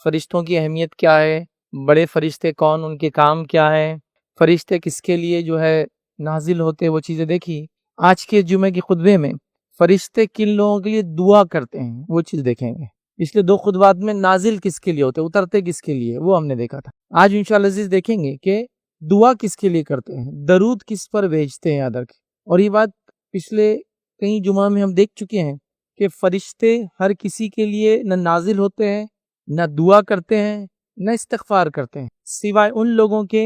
فرشتوں کی اہمیت کیا ہے، بڑے فرشتے کون، ان کے کام کیا ہے، فرشتے کس کے لیے جو ہے نازل ہوتے، وہ چیزیں دیکھی۔ آج کے جمعے کی خطبے میں فرشتے کن لوگوں کے لیے دعا کرتے ہیں وہ چیز دیکھیں گے۔ پچھلے 2 خطبات میں نازل کس کے لیے ہوتے، اترتے کس کے لیے، وہ ہم نے دیکھا تھا۔ آج انشاءاللہ عزیز دیکھیں گے کہ دعا کس کے لیے کرتے ہیں، درود کس پر بھیجتے ہیں یاد رکھیں۔ اور یہ بات پچھلے کئی جمعہ میں ہم دیکھ چکے ہیں کہ فرشتے ہر کسی کے لیے نہ نازل ہوتے ہیں، نہ دعا کرتے ہیں، نہ استغفار کرتے ہیں، سوائے ان لوگوں کے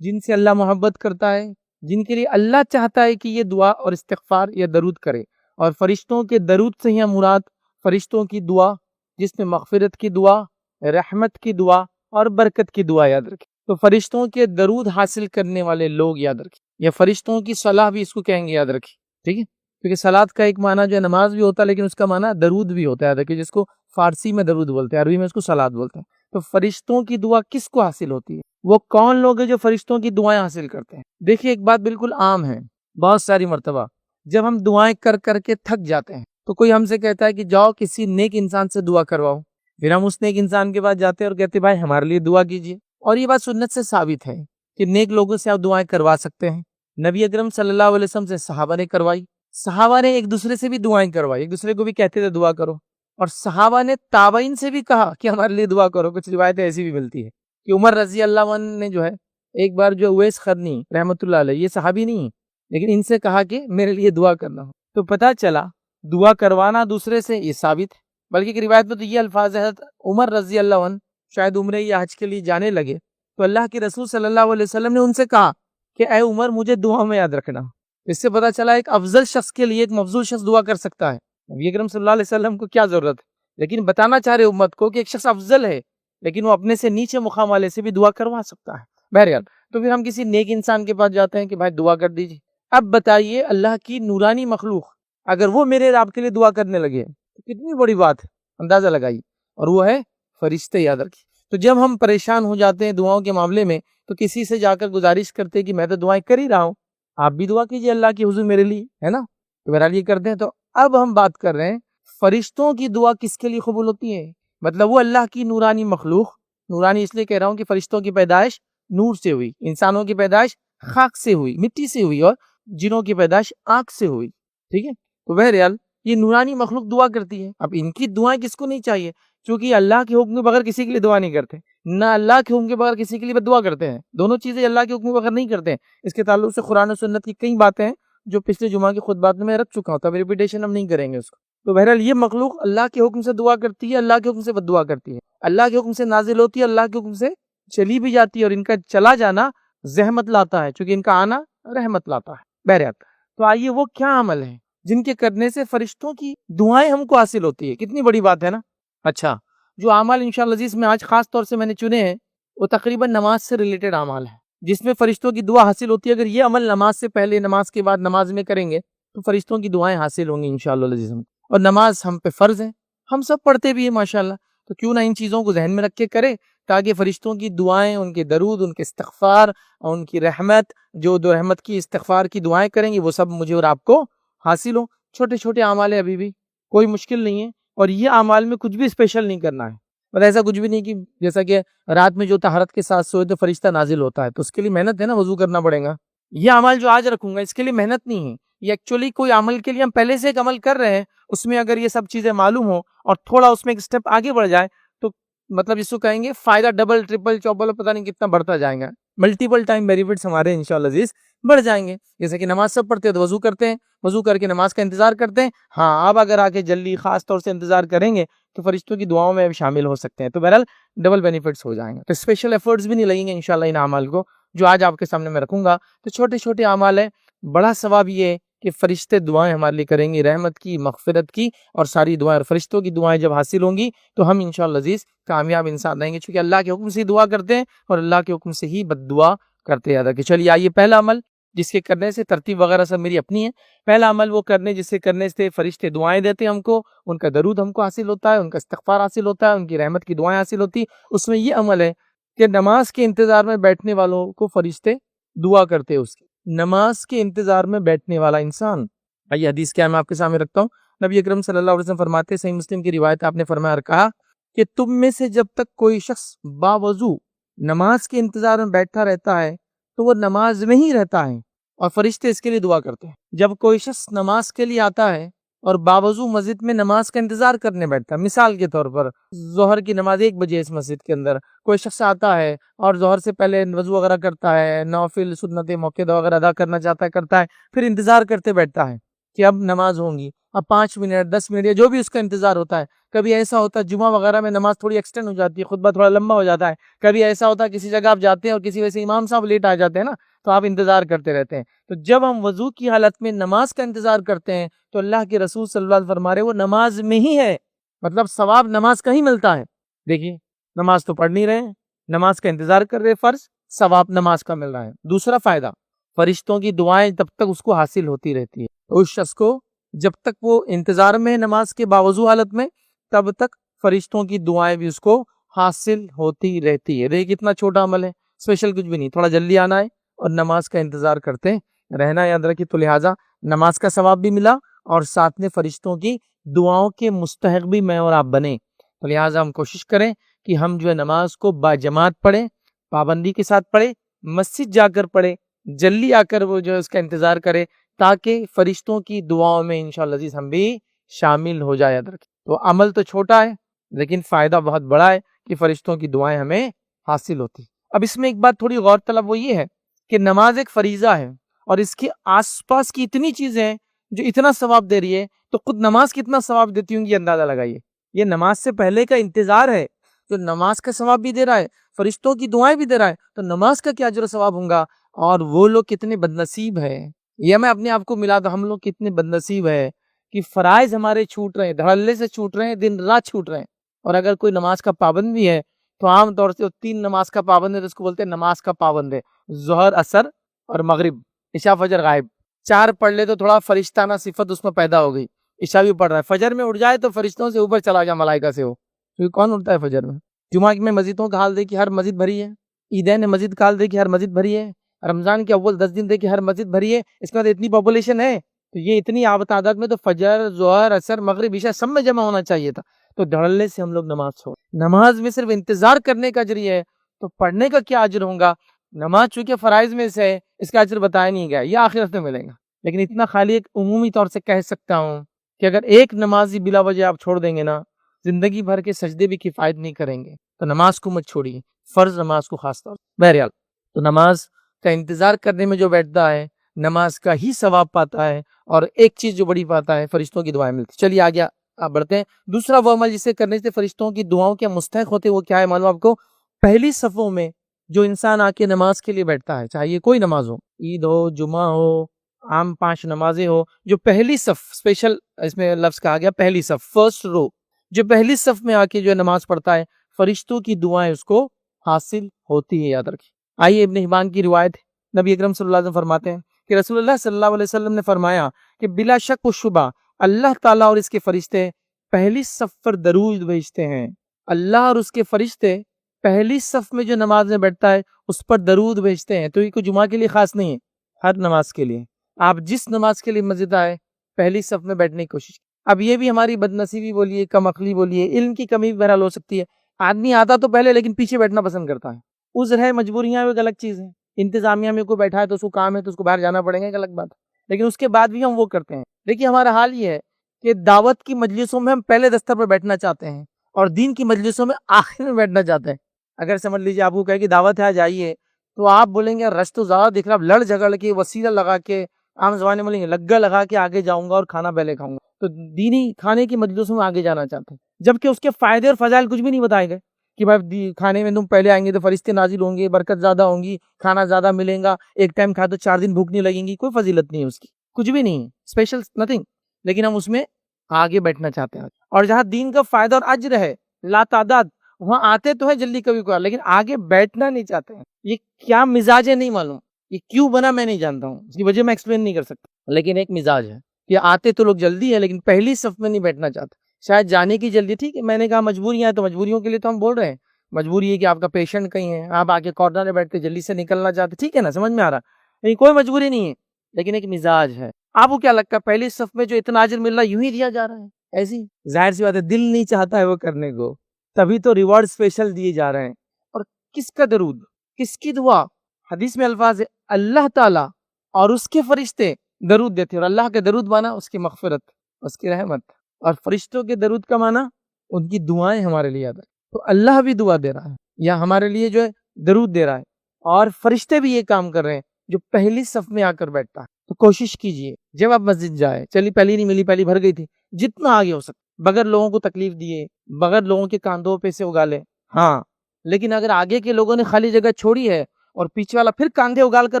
جن سے اللہ محبت کرتا ہے، جن کے لیے اللہ چاہتا ہے کہ یہ دعا اور استغفار یا درود کرے۔ اور فرشتوں کے درود سے ہی مراد فرشتوں کی دعا، جس میں مغفرت کی دعا، رحمت کی دعا اور برکت کی دعا یاد رکھیں۔ تو فرشتوں کے درود حاصل کرنے والے لوگ یاد رکھیں، یا فرشتوں کی صلاح بھی اس کو کہیں گے یاد رکھیں، ٹھیک ہے؟ کیونکہ صلاۃ کا ایک معنی جو ہے نماز بھی ہوتا ہے، لیکن اس کا معنی درود بھی ہوتا ہے یاد رکھیں، جس کو فارسی میں درود بولتے ہیں، عربی میں اس کو صلاۃ بولتے ہیں۔ تو فرشتوں کی دعا کس کو حاصل ہوتی ہے؟ وہ کون لوگ ہیں جو فرشتوں کی دعائیں حاصل کرتے ہیں؟ دیکھیے ایک بات بالکل عام ہے، بہت ساری مرتبہ جب ہم دعائیں کر کر کے تھک جاتے ہیں تو کوئی ہم سے کہتا ہے کہ جاؤ کسی نیک انسان سے دعا کرواؤ، پھر ہم اس نیک انسان کے پاس جاتے ہیں اور کہتے ہیں بھائی ہمارے لیے دعا کیجیے۔ اور یہ بات سنت سے ثابت ہے کہ نیک لوگوں سے آپ دعائیں کروا سکتے ہیں۔ نبی اکرم صلی اللہ علیہ وسلم سے صحابہ نے کروائی، صحابہ نے ایک دوسرے سے بھی دعائیں کروائی، ایک دوسرے کو بھی کہتے تھے دعا کرو، اور صحابہ نے تابعین سے بھی کہا کہ ہمارے لیے دعا کرو۔ کچھ روایتیں ایسی بھی ملتی ہے کہ عمر رضی اللہ عنہ نے جو ہے ایک بار جو اویس قرنی رحمۃ اللہ علیہ، یہ صحابی نہیں ہے لیکن ان سے کہا کہ میرے لیے دعا کرنا ہو، تو پتہ چلا دعا کروانا دوسرے سے یہ ثابت ہے۔ بلکہ ایک روایت میں تو یہ الفاظ ہے، عمر رضی اللہ عنہ شاید عمرے یا حج کے لیے جانے لگے تو اللہ کے رسول صلی اللہ علیہ وسلم نے ان سے کہا کہ اے عمر مجھے دعا میں یاد رکھنا۔ اس سے پتہ چلا ایک افضل شخص کے لیے ایک مفضول شخص دعا کر سکتا ہے۔ نبی اکرم صلی اللہ علیہ وسلم کو کیا ضرورت ہے، لیکن بتانا چاہ رہے امت کو کہ ایک شخص افضل ہے لیکن وہ اپنے سے نیچے مقام والے سے بھی دعا کروا سکتا ہے۔ بہرحال تو پھر ہم کسی نیک انسان کے پاس جاتے ہیں کہ بھائی دعا کر دیجیے۔ اب بتائیے اللہ کی نورانی مخلوق اگر وہ میرے آپ کے لیے دعا کرنے لگے تو کتنی بڑی بات ہے، اندازہ لگائیے، اور وہ ہے فرشتے یاد رکھیے۔ تو جب ہم پریشان ہو جاتے ہیں دعاؤں کے معاملے میں تو کسی سے جا کر گزارش کرتے کہ میں تو دعائیں کر ہی رہا ہوں، آپ بھی دعا کیجیے اللہ کی حضور میرے لیے، ہے نا؟ تو بہرحال یہ کرتے ہیں۔ تو اب ہم بات کر رہے ہیں فرشتوں کی دعا کس کے لیے قبول ہوتی ہے، مطلب وہ اللہ کی نورانی مخلوق، نورانی اس لیے کہہ رہا ہوں کہ فرشتوں کی پیدائش نور سے ہوئی، انسانوں کی پیدائش خاک سے ہوئی، مٹی سے ہوئی، اور جنوں کی پیدائش آنکھ سے ہوئی، ٹھیک ہے؟ تو بہرحال یہ نورانی مخلوق دعا کرتی ہے۔ اب ان کی دعائیں کس کو نہیں چاہیے، چونکہ اللہ کے حکم کے بغیر کسی کے لیے دعا نہیں کرتے، نہ اللہ کے حکم کے بغیر کسی کے لیے دعا کرتے ہیں، دونوں چیزیں اللہ کے حکم کے بغیر نہیں کرتے ہیں۔ اس کے تعلق سے قرآن و سنت کی کئی باتیں ہیں جو پچھلے جمعہ کی خطبات میں رکھ چکا ہوں، تب ریپیٹیشن ہم نہیں کریں گے اس کو۔ تو بہرحال یہ مخلوق اللہ کے حکم سے دعا کرتی ہے، اللہ کے حکم سے بد دعا کرتی ہے، اللہ کے حکم سے نازل ہوتی ہے، اللہ کے حکم سے چلی بھی جاتی ہے، اور ان کا چلا جانا زحمت لاتا ہے چونکہ ان کا آنا رحمت لاتا ہے۔ بہرحال تو آئیے وہ کیا عمل ہے جن کے کرنے سے فرشتوں کی دعائیں ہم کو حاصل ہوتی ہے، کتنی بڑی بات ہے نا۔ اچھا، جو اعمال انشاءاللہ عزیز میں آج خاص طور سے میں نے چنے ہیں وہ تقریباً نماز سے ریلیٹڈ اعمال ہیں جس میں فرشتوں کی دعا حاصل ہوتی ہے۔ اگر یہ عمل نماز سے پہلے، نماز کے بعد، نماز میں کریں گے تو فرشتوں کی دعائیں حاصل ہوں گی انشاءاللہ عزیز۔ اور نماز ہم پہ فرض ہے، ہم سب پڑھتے بھی ہیں ماشاءاللہ، تو کیوں نہ ان چیزوں کو ذہن میں رکھ کے کرے تاکہ فرشتوں کی دعائیں، ان کے درود، ان کے استغفار اور ان کی رحمت، جو دو رحمت کی استغفار کی دعائیں کریں گے وہ سب مجھے اور آپ کو حاصل ہوں۔ چھوٹے چھوٹے اعمال ہیں، ابھی بھی کوئی مشکل نہیں ہے، اور یہ اعمال میں کچھ بھی اسپیشل نہیں کرنا ہے، مطلب ایسا کچھ بھی نہیں کہ جیسا کہ رات میں جو طہارت کے ساتھ سوئے تو فرشتہ نازل ہوتا ہے، تو اس کے لیے محنت ہے نا، وضو کرنا پڑے گا۔ یہ عمل جو آج رکھوں گا اس کے لیے محنت نہیں ہے، یہ ایکچولی کوئی عمل کے لیے ہم پہلے سے ایک عمل کر رہے ہیں، اس میں اگر یہ سب چیزیں معلوم ہوں اور تھوڑا اس میں ایک سٹیپ آگے بڑھ جائے تو مطلب اس کو کہیں گے فائدہ ڈبل ٹرپل چوبل پتہ نہیں کتنا بڑھتا جائے گا، ملٹیپل ٹائم بینیفٹس ہمارے انشاءاللہ عزیز بڑھ جائیں گے۔ جیسے کہ نماز سب پڑھتے ہیں تو وضو کرتے ہیں، وضو کر کے نماز کا انتظار کرتے ہیں، ہاں اب اگر آگے جلدی خاص طور سے انتظار کریں گے تو فرشتوں کی دعاؤں میں شامل ہو سکتے ہیں، تو بہرحال ڈبل بینیفٹس ہو جائیں گے۔ تو اسپیشل ایفرٹس بھی نہیں لگیں گے انشاءاللہ ان اعمال کو جو آج آپ کے سامنے میں رکھوں گا۔ تو چھوٹے چھوٹے اعمال ہیں، بڑا ثواب یہ ہے کہ فرشتے دعائیں ہمارے لیے کریں گے، رحمت کی، مغفرت کی، اور ساری دعائیں اور فرشتوں کی دعائیں جب حاصل ہوں گی تو ہم انشاءاللہ عزیز کامیاب انسان رہیں گے، چونکہ اللہ کے حکم سے ہی دعا کرتے ہیں اور اللہ کے حکم سے ہی بد دعا کرتے ہیں۔ کہ چلیے آئیے پہلا عمل جس کے کرنے سے، ترتیب وغیرہ سب میری اپنی ہے، پہلا عمل وہ کرنے جس سے کرنے سے فرشتے دعائیں دیتے ہیں ہم کو، ان کا درود ہم کو حاصل ہوتا ہے، ان کا استغفار حاصل ہوتا ہے، ان کی رحمت کی دعائیں حاصل ہوتی، اس میں یہ عمل ہے کہ نماز کے انتظار میں بیٹھنے والوں کو فرشتے دعا کرتے ہیں۔ اس کی نماز کے انتظار میں بیٹھنے والا انسان، آئیے حدیث کیا میں آپ کے سامنے رکھتا ہوں۔ نبی اکرم صلی اللہ علیہ وسلم فرماتے ہیں، صحیح مسلم کی روایت، آپ نے فرمایا اور کہا کہ تم میں سے جب تک کوئی شخص باوضو نماز کے انتظار میں بیٹھا رہتا ہے تو وہ نماز میں ہی رہتا ہے اور فرشتے اس کے لیے دعا کرتے ہیں۔ جب کوئی شخص نماز کے لیے آتا ہے اور باوضو مسجد میں نماز کا انتظار کرنے بیٹھتا ہے، مثال کے طور پر ظہر کی نماز 1 بجے اس مسجد کے اندر کوئی شخص آتا ہے اور ظہر سے پہلے وضو وغیرہ کرتا ہے، نوافل سنت موقع وغیرہ ادا کرنا چاہتا ہے، کرتا ہے، پھر انتظار کرتے بیٹھتا ہے کہ اب نماز ہوں گی، اب 5 منٹ 10 منٹ یا جو بھی اس کا انتظار ہوتا ہے۔ کبھی ایسا ہوتا ہے جمعہ وغیرہ میں نماز تھوڑی ایکسٹینڈ ہو جاتی ہے، خطبہ تھوڑا لمبا ہو جاتا ہے، کبھی ایسا ہوتا ہے کسی جگہ آپ جاتے ہیں اور کسی وجہ سے امام صاحب لیٹ آ جاتے ہیں نا، تو آپ انتظار کرتے رہتے ہیں۔ تو جب ہم وضو کی حالت میں نماز کا انتظار کرتے ہیں تو اللہ کے رسول صلی اللہ علیہ وسلم فرما رہے وہ نماز میں ہی ہے، مطلب ثواب نماز کا ہی ملتا ہے۔ دیکھیے نماز تو پڑھ نہیں رہے ہیں، نماز کا انتظار کر رہے، فرض ثواب نماز کا مل رہا ہے۔ دوسرا فائدہ، فرشتوں کی دعائیں تب تک اس کو حاصل ہوتی رہتی ہے، اس شخص کو جب تک وہ انتظار میں ہے نماز کے باوضو حالت میں، تب تک فرشتوں کی دعائیں بھی اس کو حاصل ہوتی رہتی ہے۔ دیکھ کتنا چھوٹا عمل ہے، اسپیشل کچھ بھی نہیں، تھوڑا جلدی آنا ہے اور نماز کا انتظار کرتے رہنا، یاد رکھیے۔ تو لہٰذا نماز کا ثواب بھی ملا اور ساتھ میں فرشتوں کی دعاؤں کے مستحق بھی میں اور آپ بنے۔ تو لہٰذا ہم کوشش کریں کہ ہم جو ہے نماز کو باجماعت پڑھیں، پابندی کے ساتھ پڑھیں، مسجد جا کر پڑھیں، جلدی آ کر وہ جو ہے اس کا انتظار کرے تاکہ فرشتوں کی دعاؤں میں انشاءاللہ عزیز ہم بھی شامل ہو جائے۔ یاد رکھیں تو عمل تو چھوٹا ہے لیکن فائدہ بہت بڑا ہے کہ فرشتوں کی دعائیں ہمیں حاصل ہوتی۔ اب اس میں ایک بات تھوڑی غور طلب وہ یہ ہے کہ نماز ایک فریضہ ہے اور اس کے آس پاس کی اتنی چیزیں ہیں جو اتنا ثواب دے رہی ہے، تو خود نماز کتنا ثواب دیتی ہوں گی اندازہ لگائیے۔ یہ نماز سے پہلے کا انتظار ہے جو نماز کا ثواب بھی دے رہا ہے، فرشتوں کی دعائیں بھی دے رہا ہے، تو نماز کا کیا اجر و ثواب ہوں گا۔ اور وہ لوگ کتنے بدنصیب ہیں، یہ میں اپنے آپ کو ملا تو ہم لوگ کتنے بدنصیب ہیں کہ فرائض ہمارے چھوٹ رہے ہیں، دھڑلے سے چھوٹ رہے ہیں، دن رات چھوٹ رہے ہیں۔ اور اگر کوئی نماز کا پابند بھی ہے تو عام طور سے 3 نماز کا پابند ہے تو اس کو بولتے ہیں نماز کا پابند ہے، ظہر عصر اور مغرب، عشاء فجر غائب۔ 4 پڑھ لے تو تھوڑا فرشتانہ صفت اس میں پیدا ہو گئی، عشاء بھی پڑھ رہا ہے، فجر میں اٹھ جائے تو فرشتوں سے اوپر چلا گیا، ملائکہ سے ہو، کیونکہ کون اٹھتا ہے فجر میں۔ جمعہ میں مسجدوں کا حال دیکھیے، ہر مسجد بھری ہے، عیدین مسجد کا حال دیکھیے، ہر مسجد بھری ہے، رمضان کے اول 10 دن دیکھیے ہر مسجد بھری ہے۔ اس کے بعد اتنی پاپولیشن ہے تو یہ اتنی تعداد میں تو فجر ظہر عصر مغرب عشاء سب میں جمع ہونا چاہیے تھا، تو دھڑلے سے ہم لوگ نماز چھوڑ۔ نماز میں صرف انتظار کرنے کا اجر ہے تو پڑھنے کا کیا اجر ہوگا۔ نماز چونکہ فرائض میں سے ہے، اس کا اجر بتایا نہیں گیا، یہ آخرت میں ملے گا۔ لیکن اتنا خالی ایک عمومی طور سے کہہ سکتا ہوں کہ اگر ایک نمازی بلا وجہ آپ چھوڑ دیں گے نا، زندگی بھر کے سجدے بھی کفایت نہیں کریں گے، تو نماز کو مت چھوڑیے، فرض نماز کو خاص طور پر۔ بہرحال تو نماز کا انتظار کرنے میں جو بیٹھتا ہے نماز کا ہی ثواب پاتا ہے، اور ایک چیز جو بڑی پاتا ہے فرشتوں کی دعائیں ملتی۔ چلیے آگے آپ بڑھتے ہیں۔ دوسرا وہ عمل جسے کرنے سے فرشتوں کی دعاؤں کے مستحق ہوتے وہ کیا ہے معلوم آپ کو؟ پہلی صفوں میں جو انسان آ کے نماز کے لیے بیٹھتا ہے، چاہے کوئی نماز ہو، عید ہو، جمعہ ہو، عام 5 نمازیں ہو، جو پہلی صف، اسپیشل اس میں لفظ کہا گیا پہلی صف، فرسٹ رو، جو پہلی صف میں آ کے جو نماز پڑھتا ہے فرشتوں کی دعائیں اس کو حاصل ہوتی ہے، یاد رکھیں۔ آئیے ابن حبان کی روایت، نبی اکرم صلی اللہ علیہ وسلم فرماتے ہیں کہ رسول اللہ صلی اللہ علیہ وسلم نے فرمایا کہ بلا شک و شبہ اللہ تعالیٰ اور اس کے فرشتے پہلی صف پر درود بھیجتے ہیں۔ اللہ اور اس کے فرشتے پہلی صف میں جو نماز میں بیٹھتا ہے اس پر درود بھیجتے ہیں۔ تو یہ کوئی جمعہ کے لیے خاص نہیں ہے، ہر نماز کے لیے۔ آپ جس نماز کے لیے مسجد آئے پہلی صف میں بیٹھنے کی کوشش۔ اب یہ بھی ہماری بدنصیبی بولیے، کم عقلی بولیے، علم کی کمی بھی بہرحال ہو سکتی ہے۔ آدمی آتا تو پہلے لیکن پیچھے بیٹھنا پسند کرتا ہے، عذر ہے، مجبوریاں، ایک الگ چیز ہے۔ انتظامیہ میں کوئی بیٹھا ہے تو اس کو کام ہے تو اس کو باہر جانا پڑے گا، ایک الگ بات ہے، لیکن اس کے بعد بھی ہم وہ کرتے ہیں۔ دیکھیے ہمارا حال یہ ہے کہ دعوت کی مجلسوں میں ہم پہلے دستر پر بیٹھنا چاہتے ہیں اور دین کی مجلسوں میں آخر میں بیٹھنا چاہتے ہیں۔ اگر سمجھ لیجیے آپ کو کہے کہ دعوت ہے جائیے تو آپ بولیں گے رش تو زیادہ دکھ رہا، لڑ جھگڑ کے وسیلہ لگا کے، عام زبان میں بولیں گے لگا لگا کے آگے جاؤں گا اور کھانا پہلے کھاؤں گا، تو دینی کھانے کی مجلسوں میں آگے جانا چاہتے ہیں، جبکہ اس کے فائدے اور فضائل کچھ بھی نہیں بتائے گئے کہ بھائی کھانے میں تم پہلے آئیں گے تو فرشتے نازل ہوں گے، برکت زیادہ ہوں گی، کھانا زیادہ ملے گا، ایک ٹائم کھا تو 4 دن بھوک نہیں لگیں گی، کوئی فضیلت نہیں ہے اس کی، کچھ بھی نہیں ہے، اسپیشل نتھنگ، لیکن ہم اس میں آگے بیٹھنا چاہتے ہیں۔ اور جہاں دین کا فائدہ اور اجر ہے لا تعداد، وہاں آتے تو ہے جلدی کبھی کبھار، لیکن آگے بیٹھنا نہیں چاہتے ہیں۔ یہ کیا مزاج ہے نہیں معلوم، یہ کیوں بنا میں نہیں جانتا ہوں، اس کی وجہ میں ایکسپلین نہیں کر سکتا، لیکن ایک مزاج ہے کہ آتے تو لوگ جلدی ہے لیکن پہلی صف میں نہیں بیٹھنا چاہتے۔ شاید جانے کی جلدی، ٹھیک ہے، میں نے کہا مجبوریاں ہیں تو مجبوریوں کے لیے تو ہم بول رہے ہیں، مجبوری ہے کہ آپ کا پیشنٹ کہیں ہے، آپ آگے کارنر میں بیٹھتے جلدی سے نکلنا چاہتے، ٹھیک ہے نا، سمجھ میں آ رہا، نہیں کوئی مجبوری نہیں ہے، لیکن ایک مزاج ہے۔ آپ کو کیا لگتا ہے پہلی صف میں جو اتنا اجر مل رہا ہے یوں ہی دیا جا رہا ہے؟ ایسی ظاہر سی بات ہے دل نہیں چاہتا ہے وہ کرنے کو، تبھی تو ریوارڈ اسپیشل دیے جا رہے ہیں. اور کس کا درود، کس کی دعا؟ حدیث میں الفاظ ہے اللہ تعالیٰ اور اس کے فرشتے درود دیتے ہیں. اور اللہ کے درود مانا اس کی مغفرت، اس کی رحمت، اور فرشتوں کے درود کا مانا ان کی دعائیں ہمارے لیے ادا. تو اللہ بھی دعا دے رہا ہے یا ہمارے لیے جو ہے درود دے رہا ہے، اور فرشتے بھی یہ کام کر رہے ہیں جو پہلی صف میں آ کر بیٹھتا ہے. تو کوشش کیجئے جب آپ مسجد جائے، چلی پہلی نہیں ملی، پہلی بھر گئی تھی، جتنا آگے ہو سکتا بغیر لوگوں کو تکلیف دیے، بغیر لوگوں کے کاندھوں پہ سے اگالے. ہاں لیکن اگر آگے کے لوگوں نے خالی جگہ چھوڑی ہے اور پیچھے والا پھر کاندھے اگال کر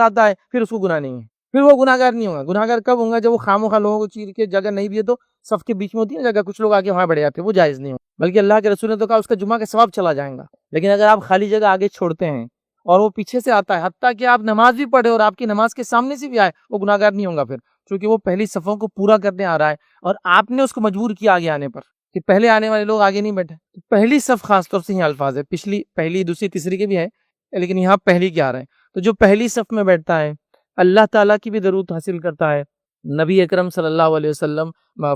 آتا ہے، پھر اس کو گناہ نہیں ہے، پھر وہ گناہگار نہیں ہوگا. گناہگار کب ہوگا؟ جب وہ خواہ لوگوں کو چیر کے جگہ نہیں بھی ہے تو صف کے بیچ میں ہوتی ہے جگہ، کچھ لوگ آگے وہاں بڑھ جاتے ہیں، وہ جائز نہیں ہوگا. بلکہ اللہ کے رسول نے تو کہا اس کا جمعہ کا ثواب چلا جائے گا. لیکن اگر آپ خالی جگہ آگے چھوڑتے ہیں اور وہ پیچھے سے آتا ہے، حتیٰ کہ آپ نماز بھی پڑھے اور آپ کی نماز کے سامنے سے بھی آئے، وہ گناہگار نہیں ہوگا پھر، کیونکہ وہ پہلی صفوں کو پورا کرنے آ رہا ہے اور آپ نے اس کو مجبور کیا آگے آنے پر کہ پہلے آنے والے لوگ آگے نہیں بیٹھے. پہلی صف خاص طور سے یہ الفاظ ہے، پچھلی پہلی دوسری تیسری کے بھی ہے لیکن یہاں پہلی کے آ رہے ہیں. تو جو پہلی صف میں بیٹھتا ہے اللہ تعالیٰ کی بھی درود حاصل کرتا ہے. نبی اکرم صلی اللہ علیہ وسلم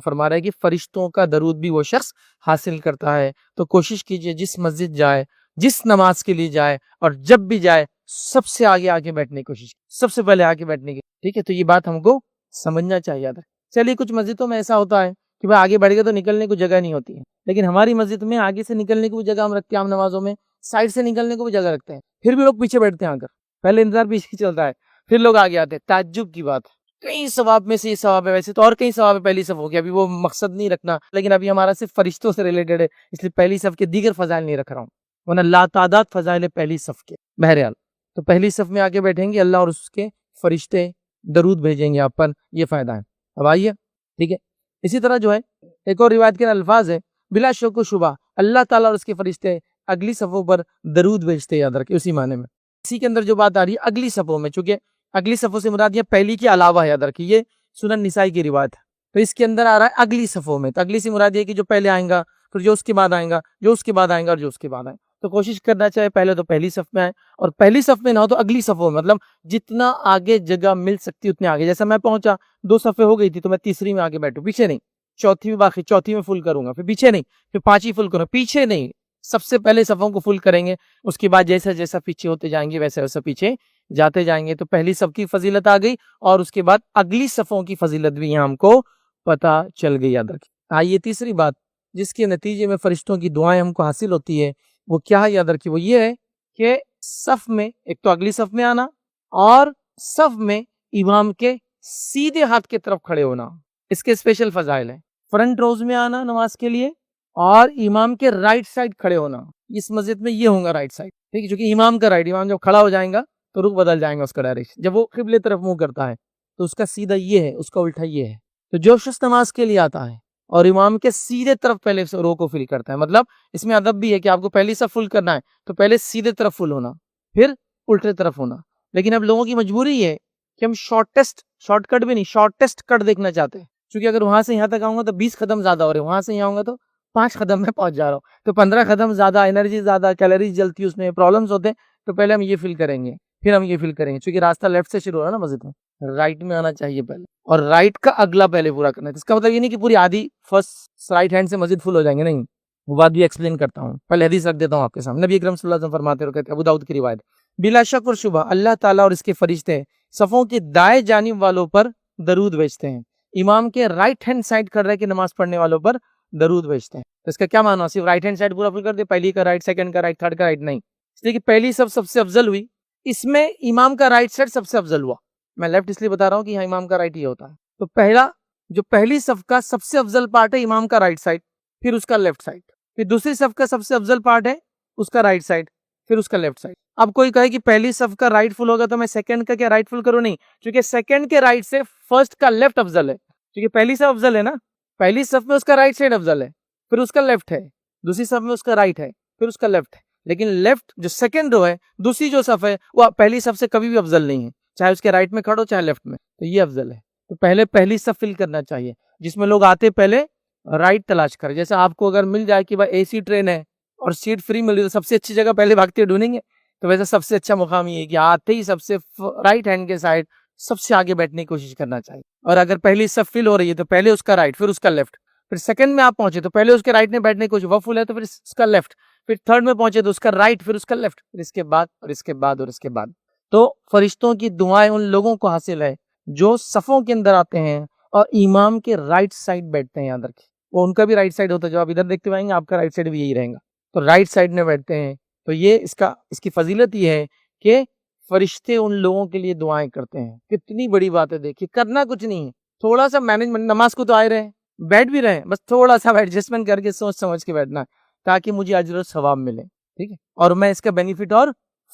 فرما رہے ہیں کہ فرشتوں کا درود بھی وہ شخص حاصل کرتا ہے. تو کوشش کیجئے جس مسجد جائے، جس نماز کے لیے جائے، اور جب بھی جائے سب سے آگے بیٹھنے کی کوشش، سب سے پہلے آگے بیٹھنے کی. ٹھیک ہے، تو یہ بات ہم کو سمجھنا چاہیے تھا. چلیے کچھ مسجدوں میں ایسا ہوتا ہے کہ بھائی آگے بڑھ گئے تو نکلنے کو جگہ نہیں ہوتی ہے، لیکن ہماری مسجد میں آگے سے نکلنے کی بھی جگہ ہم رکھتے ہیں. عام نمازوں میں سائڈ سے نکلنے کو بھی جگہ رکھتے ہیں، پھر بھی لوگ پیچھے بیٹھتے ہیں. آ کر پہلے انتظار پیچھے چلتا ہے، پھر لوگ آگے آتے ہیں. تعجب کی بات ہے، کئی ثواب میں سے یہ ثواب ہے. ویسے تو اور کئی ثواب ہے پہلی صف ہو گیا، ابھی وہ مقصد نہیں رکھنا، لیکن ابھی ہمارا صرف فرشتوں سے ریلیٹڈ ہے، اس لیے پہلی صف کے دیگر فضائل نہیں رکھ رہا ہوں، ورنہ لاتعداد فضائل ہے پہلی صف کے. بہرحال تو پہلی صف میں آگے بیٹھیں گے، اللہ اور اس کے فرشتے درود بھیجیں گے آپ پر، یہ فائدہ ہے. اب آئیے، ٹھیک ہے. اسی طرح جو ہے ایک اور روایت کے الفاظ ہے بلا شک و شبہ اللہ تعالیٰ اور اس کے فرشتے اگلی صفوں پر درود بھیجتے. یاد رکھیں اسی معنی میں. اسی کے اندر جو بات آ رہی ہے اگلی صفوں میں، چونکہ اگلی صفوں سے مراد یہ پہلی کے علاوہ ہے. یاد رکھیے یہ سنن نسائی کی روایت ہے، تو اس کے اندر آ رہا ہے اگلی صفوں میں. تو اگلی سے مراد یہ کہ جو پہلے آئیں گا، پھر جو اس کے بعد آئیں گا، جو اس کے بعد آئیں گا، اور جو اس کے بعد آئیں. تو کوشش کرنا چاہے پہلے تو پہلی صف میں آئے، اور پہلی صف میں نہ ہو تو اگلی صفوں میں، مطلب جتنا آگے جگہ مل سکتی اتنے آگے. جیسا میں پہنچا 2 صفیں ہو گئی تھی تو میں تیسری میں آگے بیٹھوں، پیچھے نہیں. چوتھی میں باقی، چوتھی میں فل کروں گا، پھر پیچھے نہیں، پھر 5 فل کروں، پیچھے نہیں. سب سے پہلے صفوں کو فل کریں گے، اس کے بعد جیسا جیسا پیچھے ہوتے جائیں گے ویسا ویسا پیچھے جاتے جائیں گے. تو پہلی صف کی فضیلت آ گئی اور اس کے بعد اگلی صفوں کی فضیلت بھی یہاں ہم کو پتہ چل گئی. یاد رکھیں. آئیے تیسری بات جس کے نتیجے میں فرشتوں کی دعائیں ہم کو حاصل ہوتی ہے وہ کیا ہے؟ یاد رکھیے وہ یہ ہے کہ صف میں ایک تو اگلی صف میں آنا، اور صف میں امام کے سیدھے ہاتھ کی طرف کھڑے ہونا. اس کے اسپیشل فضائل ہیں. فرنٹ روز میں آنا نماز کے لیے، اور امام کے رائٹ سائڈ کھڑے ہونا. اس مسجد میں یہ ہوگا رائٹ سائڈ، ٹھیک ہے، کیونکہ امام کا رائٹ، امام جب کھڑا ہو جائیں گا تو رخ بدل جائیں گا اس کا ڈائریکشن. جب وہ قبلے طرف منہ کرتا ہے تو اس کا سیدھا یہ ہے، اس کا الٹا یہ ہے. تو جو شخص نماز کے لیے آتا ہے اور امام کے سیدھے طرف پہلے رو کو فل کرتا ہے، مطلب اس میں ادب بھی ہے کہ آپ کو پہلی صف فل کرنا ہے تو پہلے سیدھے طرف فل ہونا، پھر الٹے طرف ہونا. لیکن اب لوگوں کی مجبوری یہ ہے کہ ہم شارٹ کٹ بھی نہیں، شارٹیسٹ کٹ دیکھنا چاہتے ہیں، کیونکہ اگر وہاں سے یہاں تک آؤں گا تو 20 قدم زیادہ ہو رہے ہیں، وہاں سے یہاں آؤں گا تو 5 قدم میں پہنچ جا رہا ہوں، تو 15 قدم زیادہ، انرجی زیادہ، کیلوریز جلتی ہے، اس میں پرابلمز ہوتے ہیں. تو پہلے ہم یہ فل کریں گے، پھر ہم یہ فل کریں گے، چونکہ راستہ لیفٹ سے شروع ہو رہا ہے نا مسجد میں، رائٹ میں آنا چاہیے پہلے، اور رائٹ کا اگلا پہلے پورا کرنا ہے. اس کا مطلب یہ نہیں کہ پوری آدھی فرسٹ رائٹ ہینڈ سے مسجد فل ہو جائیں گے، نہیں، وہ بات بھی ایکسپلین کرتا ہوں. پہلے حدیث رکھ دیتا ہوں آپ کے سامنے. نبی اکرم صلی اللہ علیہ وسلم فرماتے رہتے ہیں، ابو داؤد کی روایت، بلا شک اور شبہ اللہ تعالیٰ اور اس کے فرشتے صفوں کے دائیں جانب والوں پر درود بھیجتے ہیں. امام کے رائٹ ہینڈ سائڈ کر رہے کہ نماز پڑھنے والوں پر درود بھیجتے ہیں. اس کا کیا معنی؟ صرف رائٹ ہینڈ سائڈ پورا فل کر دے، پہلی کا رائٹ، سیکنڈ کا رائٹ، تھرڈ کا رائٹ، نہیں. اس لیے کہ پہلی سب سے افضل ہوئی، اس میں امام کا رائٹ سائڈ سب سے افضل ہوا. میں لیفٹ اس لیے بتا رہا ہوں کہ یہاں امام کا رائٹ یہ ہوتا ہے. تو پہلی صف کا سب سے افضل پارٹ ہے امام کا رائٹ سائڈ، پھر اس کا لیفٹ سائڈ. پھر دوسری صف کا سب سے افضل پارٹ ہے اس کا رائٹ سائڈ، پھر اس کا لیفٹ سائڈ. اب کوئی کہے کہ پہلی صف کا رائٹ فل ہوگا تو میں سیکنڈ کا کیا رائٹ فل کروں؟ نہیں، کیونکہ سیکنڈ کے رائٹ سے فرسٹ کا لیفٹ افضل ہے، کیونکہ پہلی صف افضل ہے نا. پہلی صف میں اس کا رائٹ سائڈ افضل ہے، پھر اس کا لیفٹ ہے. دوسری صف میں اس کا رائٹ ہے، پھر اس کا لیفٹ ہے. لیکن لیفٹ جو سیکنڈ رو ہے، دوسری جو صف ہے، وہ پہلی صف سے کبھی بھی افضل نہیں ہے، چاہے اس کے رائٹ میں کھڑو چاہے لیفٹ میں، تو یہ افضل ہے. تو پہلے پہلی صف فل کرنا چاہیے، جس میں لوگ آتے پہلے رائٹ تلاش کریں. جیسے آپ کو اگر مل جائے کہ بھائی اے سی ٹرین ہے اور سیٹ فری مل رہی ہے تو سب سے اچھی جگہ پہلے بھاگتے ڈھونڈیں گے. تو ویسے سب سے اچھا مقام یہ ہے کہ آتے ہی سب سے رائٹ ہینڈ کے سائڈ سب سے آگے بیٹھنے کی کوشش کرنا چاہیے. اور اگر پہلی صف فل ہو رہی ہے تو پہلے اس کا رائٹ، پھر اس کا لیفٹ، پھر سیکنڈ میں آپ پہنچے تو پہلے اس کے رائٹ میں بیٹھنے کو وفل ہے تو پھر اس کا لیفٹ، پھر تھرڈ میں پہنچے تو اس کا رائٹ، پھر اس کا لیفٹ، پھر اس کے بعد اور اس کے بعد اور اس کے بعد. تو فرشتوں کی دعائیں ان لوگوں کو حاصل ہے جو صفوں کے اندر آتے ہیں اور امام کے رائٹ سائڈ بیٹھتے ہیں. یاد رکھیں وہ ان کا بھی رائٹ سائڈ ہوتا ہے، جو آپ ادھر دیکھتے ہوئیں گے آپ کا رائٹ سائڈ بھی یہی رہے گا، تو رائٹ سائڈ میں بیٹھتے ہیں. تو یہ اس کی فضیلت یہ ہے کہ فرشتے ان لوگوں کے لیے دعائیں کرتے ہیں. کتنی بڑی بات ہے، دیکھیے کرنا کچھ نہیں ہے، تھوڑا سا مینجمنٹ، نماز کو تو آئے رہے بیٹھ بھی رہے، بس تھوڑا سا ایڈجسٹمنٹ کر کے سوچ سمجھ کے بیٹھنا ہے تاکہ مجھے اجر و ثواب ملے، ٹھیک ہے، اور میں اس کا بینیفٹ اور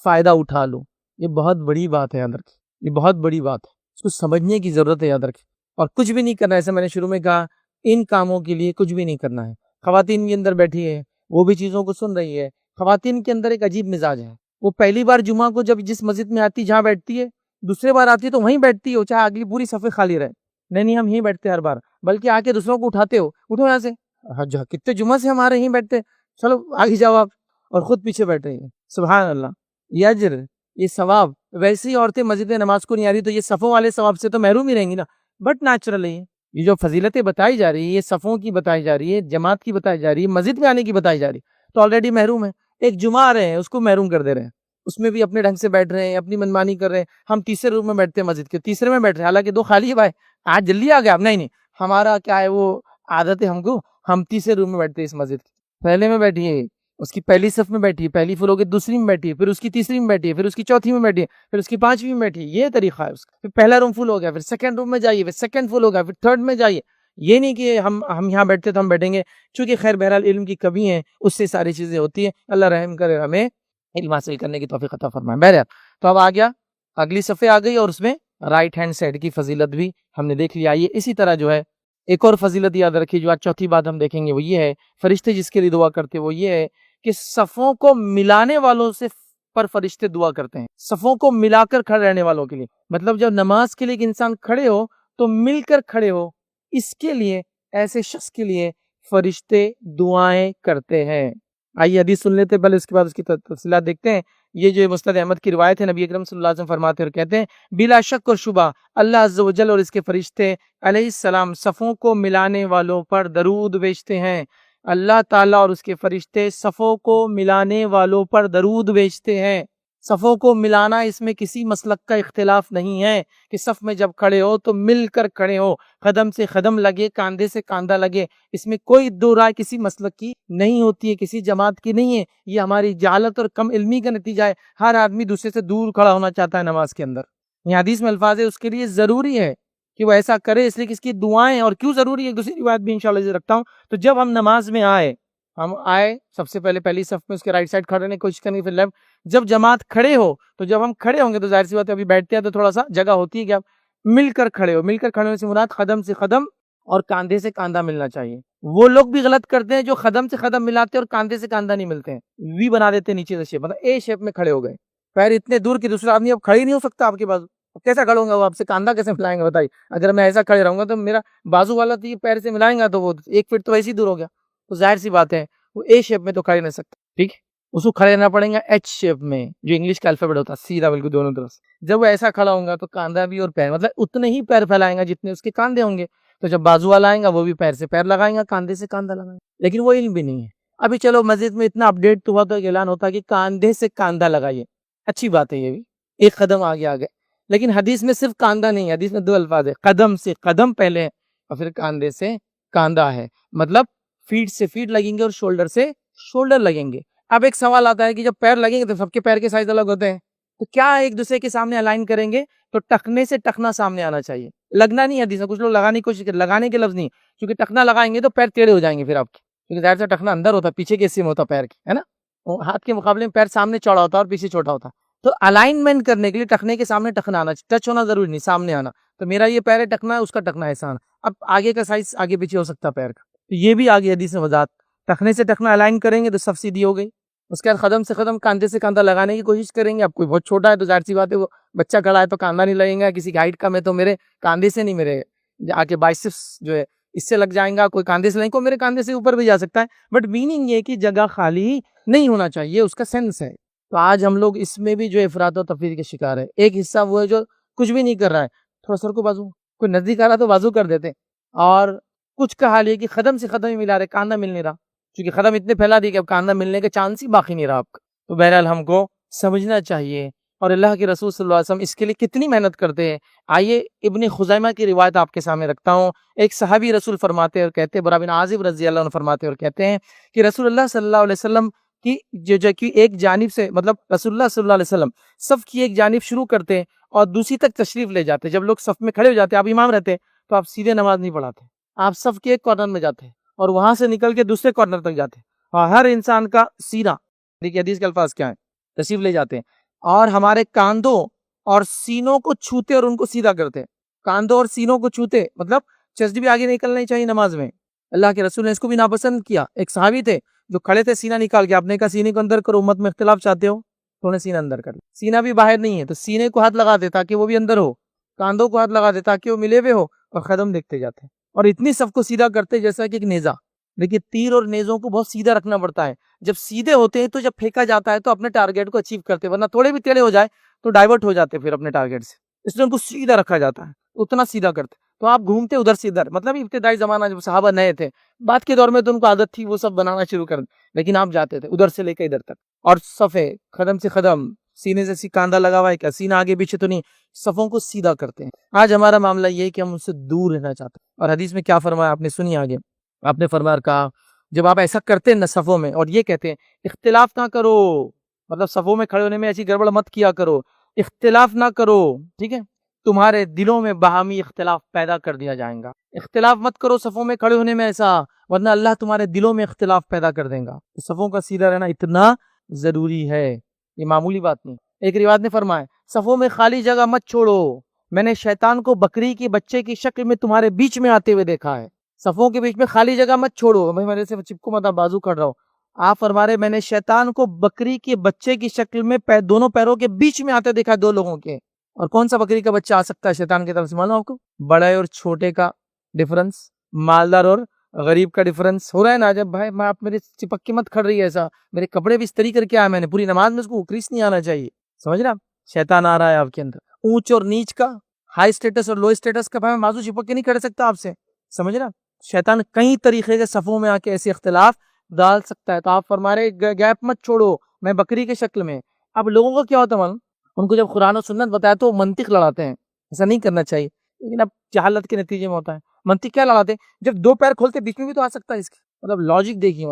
فائدہ اٹھا لوں. یہ بہت بڑی بات ہے، یاد رکھیں یہ بہت بڑی بات ہے، اس کو سمجھنے کی ضرورت ہے. یاد رکھیں اور کچھ بھی نہیں کرنا ہے، ایسے میں نے شروع میں کہا ان کاموں کے لیے کچھ بھی نہیں کرنا ہے. خواتین کے اندر بیٹھی ہے، وہ بھی چیزوں کو سن رہی ہے. خواتین کے اندر ایک عجیب مزاج ہے، وہ پہلی بار جمعہ کو جب جس مسجد میں آتی جہاں بیٹھتی ہے، دوسرے بار آتی ہے تو وہیں بیٹھتی ہو چاہے اگلی پوری صفحے خالی رہے. نہیں ہم یہیں بیٹھتے ہر بار، بلکہ آ کے دوسروں کو اٹھاتے ہو، اٹھو یہاں سے، کتنے جمعہ سے ہمارے یہیں بیٹھتے، چلو آگے جاؤ آپ، اور خود پیچھے بیٹھ رہی ہیں. سبحان اللہ، یہ اجر، یہ ثواب. ویسی عورتیں مسجد نماز کو نہیں آ رہی تو یہ صفوں والے ثواب سے تو محروم ہی رہیں گی نا. بٹ نیچرلی یہ جو فضیلتیں بتائی جا رہی ہے، یہ صفوں کی بتائی جا رہی ہے، جماعت کی بتائی جا رہی ہے، مسجد میں آنے کی بتائی جا رہی ہے، تو آلریڈی محروم ہے. ایک جمعہ آ رہے ہیں اس کو محروم کر دے رہے ہیں، اس میں بھی اپنے ڈھنگ سے بیٹھ رہے ہیں، اپنی منمانی کر رہے ہیں. ہم تیسرے روم میں بیٹھتے ہیں مسجد کے، تیسرے میں بیٹھ رہے ہیں، حالانکہ دو خالی ہے. بھائی آج جلدی آ گیا آپ؟ نہیں ہمارا کیا ہے وہ عادت ہے ہم کو، ہم تیسرے روم میں بیٹھتے ہیں اس مسجد کے. پہلے میں بیٹھیے، اس کی پہلی صف میں بیٹھی، پہلی فلور کی دوسری میں بیٹھی، پھر اس کی تیسری میں بیٹھی، پھر اس کی چوتھی میں بیٹھی، پھر اس کی پانچویں میں بیٹھی. یہ طریقہ ہے اس کا. پھر پہلا روم فل ہو گیا، پھر سیکنڈ روم میں جائیے، پھر سیکنڈ فل ہو گیا، پھر تھرڈ میں جائیے. یہ نہیں کہ ہم یہاں بیٹھتے تو ہم بیٹھیں گے، چونکہ خیر بہرحال علم کی کمی ہے، اس سے ساری چیزیں ہوتی ہیں. اللہ رحم کرے، ہمیں علم حاصل کرنے کی توفیق عطا فرمائے. بہرحال تو اب آ گیا، اگلی صفحے آ گئی اور اس میں رائٹ ہینڈ سائڈ کی فضیلت بھی ہم نے دیکھ لیا. آئیے اسی طرح جو ہے ایک اور فضیلت یاد رکھیے، جو آج چوتھی بات ہم دیکھیں گے وہ یہ ہے، فرشتے جس کے لیے دعا کرتے وہ یہ ہے کہ صفوں کو ملانے والوں سے پر فرشتے دعا کرتے ہیں. صفوں کو ملا کر کھڑے رہنے والوں کے لیے، مطلب جب نماز کے لیے ایک انسان کھڑے ہو تو مل کر کھڑے ہو، اس کے لیے، ایسے شخص کے لیے فرشتے دعائیں کرتے ہیں. آئیے حدیث سن لیتے، پہلے اس کے بعد اس کی تفصیلات دیکھتے ہیں. یہ جو مسند احمد کی روایت ہے، نبی اکرم صلی اللہ علیہ وسلم فرماتے اور کہتے ہیں، بلا شک اور شبہ اللہ عز و جل اور اس کے فرشتے علیہ السلام صفوں کو ملانے والوں پر درود بھیجتے ہیں. اللہ تعالیٰ اور اس کے فرشتے صفوں کو ملانے والوں پر درود بھیجتے ہیں. صفوں کو ملانا، اس میں کسی مسلک کا اختلاف نہیں ہے کہ صف میں جب کھڑے ہو تو مل کر کھڑے ہو، قدم سے قدم لگے، کاندھے سے کاندھا لگے. اس میں کوئی دو رائے کسی مسلک کی نہیں ہوتی ہے، کسی جماعت کی نہیں ہے. یہ ہماری جہالت اور کم علمی کا نتیجہ ہے. ہر آدمی دوسرے سے دور کھڑا ہونا چاہتا ہے نماز کے اندر. یہ حدیث میں الفاظ ہے، اس کے لیے ضروری ہے کہ وہ ایسا کرے، اس لیے کہ اس کی دعائیں. اور کیوں ضروری ہے، دوسری روایت بھی انشاءاللہ رکھتا ہوں. تو جب ہم نماز میں ہم آئے سب سے پہلے پہلی صف میں اس کے رائٹ سائڈ کھڑے ہونے کی کوشش کریں گے، پھر لیفٹ. جب جماعت کھڑے ہو تو جب ہم کھڑے ہوں گے تو ظاہر سی بات ہے ابھی بیٹھتے ہیں تو تھوڑا سا جگہ ہوتی ہے کہ آپ مل کر کھڑے ہو. مل کر کھڑے ہونے سے مراد قدم سے قدم اور کاندھے سے کاندھا ملنا چاہیے. وہ لوگ بھی غلط کرتے ہیں جو قدم سے قدم ملاتے اور کاندھے سے کاندھا نہیں ملتے ہیں، وی بنا دیتے ہیں نیچے سے شیپ، مطلب اے شیپ میں کھڑے ہو گئے، پیر اتنے دور کہ دوسرا آدمی اب کھڑے ہی نہیں ہو سکتا آپ کے بازو. کیسا کھڑوں گا وہ آپ سے، کاندھا کیسے ملائیں گے بتائیے. اگر میں ایسا کھڑے رہوں گا تو میرا بازو والا تو یہ پیر سے ملائیں گا تو وہ 1 فٹ تو ایسے ہی دور ہو گیا. تو ظاہر سی بات ہے وہ اے شیپ میں تو کھڑے نہیں سکتا، ٹھیک ہے، اس کو کھڑے رہنا پڑے گا ایچ شیپ میں، جو انگلش کا الفابیٹ ہوتا ہے، سیدھا بالکل دونوں طرف. جب وہ ایسا کھڑا ہوگا تو کاندھا بھی اور پیر، مطلب اتنے ہی پیر پھیلائیں گا جتنے اس کے کاندھے ہوں گے. تو جب بازو والا آئیں گا وہ بھی پیر سے پیر لگائیں گا، کاندھے سے کاندھا لگائیں گا. لیکن وہ علم بھی نہیں ہے. ابھی چلو مسجد میں اتنا اپڈیٹ تو ہوا تو اعلان ہوتا ہے کہ کاندھے سے کاندھا لگائیے، اچھی بات ہے، یہ بھی ایک قدم آگے آ گئے. لیکن حدیث میں صرف کاندھا نہیں ہے، حدیث میں 2 الفاظ ہے، قدم سے قدم پہلے اور پھر کاندھے سے کاندھا ہے. مطلب فیٹ سے فیٹ لگیں گے اور شولڈر سے شولڈر لگیں گے. اب ایک سوال آتا ہے کہ جب پیر لگیں گے تو سب کے پیر کے سائز الگ ہوتے ہیں، تو کیا ایک دوسرے کے سامنے الائن کریں گے؟ تو ٹخنے سے ٹخنا سامنے آنا چاہیے، لگنا نہیں ہے. حدیث میں کچھ لوگ لگانے کی کوشش کرتے، لگانے کے لفظ نہیں، کیونکہ ٹخنا لگائیں گے تو پیر ٹیڑھے ہو جائیں گے پھر آپ کے، کیونکہ ظاہر سے ٹخنا اندر ہوتا ہے، پیچھے کے حصے میں ہوتا ہے پیر کے، ہے نا. ہاتھ کے مقابلے میں پیر سامنے چوڑا ہوتا ہے اور پیچھے چھوٹا ہوتا ہے. تو الائنمنٹ کرنے کے لیے ٹخنے کے سامنے ٹخنا آنا، ٹچ ہونا ضروری نہیں، سامنے آنا. تو میرا یہ پیر ہے ٹخنا ہے، اس کا ٹخنا ایسا آنا. اب آگے کا سائز آگے پیچھے ہو سکتا ہے پیر کا، تو یہ بھی آگے حدیث میں وضاحت. ٹخنے سے ٹخنا الائن کریں گے تو صف سیدھی ہو گئی. اس کے بعد قدم سے قدم، کاندھے سے کاندھا لگانے کی کوشش کریں گے. اب کوئی بہت چھوٹا ہے تو ظاہر سی بات ہے وہ بچہ کھڑا ہے تو کاندھا نہیں لگیں گا، کسی کی ہائٹ کم ہے تو میرے کاندھے سے نہیں، میرے آ کے بائسپس جو ہے اس سے لگ جائیں گا. کوئی کاندھے سے لگیں، کوئی میرے کاندھے سے اوپر بھی جا سکتا ہے. بٹ میننگ یہ کہ جگہ خالی نہیں ہونا چاہیے، اس کا سینس ہے. تو آج ہم لوگ اس میں بھی جو افراط و تفریط کے شکار ہے. ایک حصہ وہ ہے جو کچھ بھی نہیں کر رہا ہے، تھوڑا سر کو بازو، کوئی نزدیک آ رہا تو بازو کر دیتے، اور کچھ کا حال یہ کہ خدم سے خدم ہی ملا رہے، کاندھا مل نہیں رہا، چونکہ خدم اتنے پھیلا دی کہ اب کاندھا ملنے کا چانس ہی باقی نہیں رہا آپ کا۔ تو بہرحال ہم کو سمجھنا چاہیے، اور اللہ کے رسول صلی اللہ علیہ وسلم اس کے لیے کتنی محنت کرتے ہیں۔ آئیے ابن خزیمہ کی روایت آپ کے سامنے رکھتا ہوں۔ ایک صحابی رسول فرماتے ہیں اور کہتے ہیں، برا بن عازب رضی اللہ عنہ فرماتے ہیں اور کہتے ہیں کہ رسول اللہ صلی اللہ علیہ وسلم کی جو ایک جانب سے، مطلب رسول اللہ صلی اللہ علیہ وسلم صف کی ایک جانب شروع کرتے ہیں اور دوسری تک تشریف لے جاتے۔ جب لوگ صف میں کھڑے ہو جاتے، آپ امام رہتے، تو آپ سیدھے نماز نہیں پڑھاتے، آپ صف کے ایک کارنر میں جاتے اور وہاں سے نکل کے دوسرے کارنر تک جاتے، اور ہر انسان کا سینہ، دیکھیے حدیث کے الفاظ کیا ہیں، تشریف لے جاتے ہیں اور ہمارے کاندھوں اور سینوں کو چھوتے اور ان کو سیدھا کرتے۔ کاندھوں اور سینوں کو چھوتے مطلب چسٹ بھی آگے نکلنا چاہیے نماز میں۔ اللہ کے رسول نے اس کو بھی ناپسند کیا۔ ایک صحابی تھے جو کھڑے تھے، سینہ نکال کے، آپ نے کہا سینے کو اندر کرو، امت میں اختلاف چاہتے ہو تو انہیں سینہ اندر کر لیا۔ سینہ بھی باہر نہیں ہے تو سینے کو ہاتھ لگا دے تاکہ وہ بھی اندر ہو، کاندھوں کو ہاتھ لگا دے تاکہ وہ ملے ہوئے ہو، اور قدم دیکھتے جاتے اور اتنی صف کو سیدھا کرتے جیسا کہ ایک نیزہ۔ لیکن تیر اور نیزوں کو بہت سیدھا رکھنا پڑتا ہے، جب سیدھے ہوتے ہیں تو جب پھینکا جاتا ہے تو اپنے ٹارگیٹ کو اچیو کرتے، ورنہ تھوڑے بھی ٹیڑھے ہو جائے تو ڈائیورٹ ہو جاتے پھر اپنے ٹارگیٹ سے، اس لیے ان کو سیدھا رکھا جاتا ہے، اتنا سیدھا کرتے۔ تو آپ گھومتے ادھر سے ادھر، مطلب ابتدائی زمانہ جب صحابہ نئے تھے، بعد کے دور میں تو ان کو عادت تھی وہ سب بنانا شروع کر، لیکن آپ جاتے تھے ادھر سے لے کے ادھر تک، اور صفے قدم سے قدم، سینے سے کاندھا لگا ہوا ہے کیا، سینہ آگے پیچھے تو نہیں، صفوں کو سیدھا کرتے ہیں۔ آج ہمارا معاملہ یہ ہے کہ ہم ان سے دور رہنا چاہتے ہیں، اور حدیث میں کیا فرمایا آپ نے سنی آگے، آپ نے فرمایا کہا جب آپ ایسا کرتے ہیں نا صفوں میں، اور یہ کہتے ہیں اختلاف نہ کرو، مطلب صفوں میں کھڑے ہونے میں ایسی گڑبڑ مت کیا کرو، اختلاف نہ کرو، ٹھیک ہے، تمہارے دلوں میں باہمی اختلاف پیدا کر دیا جائے گا، اختلاف مت کرو صفوں میں کھڑے ہونے میں ایسا، ورنہ اللہ تمہارے دلوں میں اختلاف پیدا کر دے گا۔ صفوں کا سیدھا رہنا اتنا ضروری ہے، یہ معمولی بات نہیں۔ ایک روایت نے فرمایا صفوں میں خالی جگہ مت چھوڑو، میں نے شیطان کو بکری کی بچے کی شکل میں تمہارے بیچ میں آتے ہوئے دیکھا ہے۔ صفوں کے بیچ میں خالی جگہ مت چھوڑو، میں میرے سے چپکو مت، بازو کر رہا ہوں، آپ فرما رہے میں نے شیطان کو بکری کے بچے کی شکل میں دونوں پیروں کے بیچ میں آتے دیکھا دو لوگوں کے۔ اور کون سا بکری کا بچہ آ سکتا ہے شیطان کی طرف سے، معلوم آپ کو؟ بڑے اور چھوٹے کا ڈفرنس، مالدار اور غریب کا ڈفرنس ہو رہا ہے نا۔ جب بھائی میں آپ میرے چپک کے مت کھڑ رہی ہے ایسا، میرے کپڑے بھی استری کر کے آیا، میں نے پوری نماز میں اس کو کریس نہیں آنا چاہیے، سمجھ رہا؟ شیطان آ رہا ہے آپ کے اندر، اونچ اور نیچ کا، ہائی اسٹیٹس اور لو اسٹیٹس کا، بھائی میں بازو چپک کے نہیں کھڑ سکتا آپ سے، سمجھ رہا؟ شیطان کئی طریقے کے صفوں میں آ کے ایسے اختلاف ڈال سکتا ہے، تو آپ فرما رہے گیپ مت چھوڑو، میں بکری کے شکل میں۔ اب لوگوں کو کیا ہوتا ہے، ان کو جب قرآن و سنت بتایا تو منطق لڑاتے ہیں، ایسا نہیں کرنا چاہیے، لیکن اب جہالت کے نتیجے میں ہوتا ہے۔ منطق کیا لڑاتے ہیں، جب دو پیر کھولتے بیچ میں بھی تو آ سکتا ہے اس کے، مطلب لاجک دیکھیے،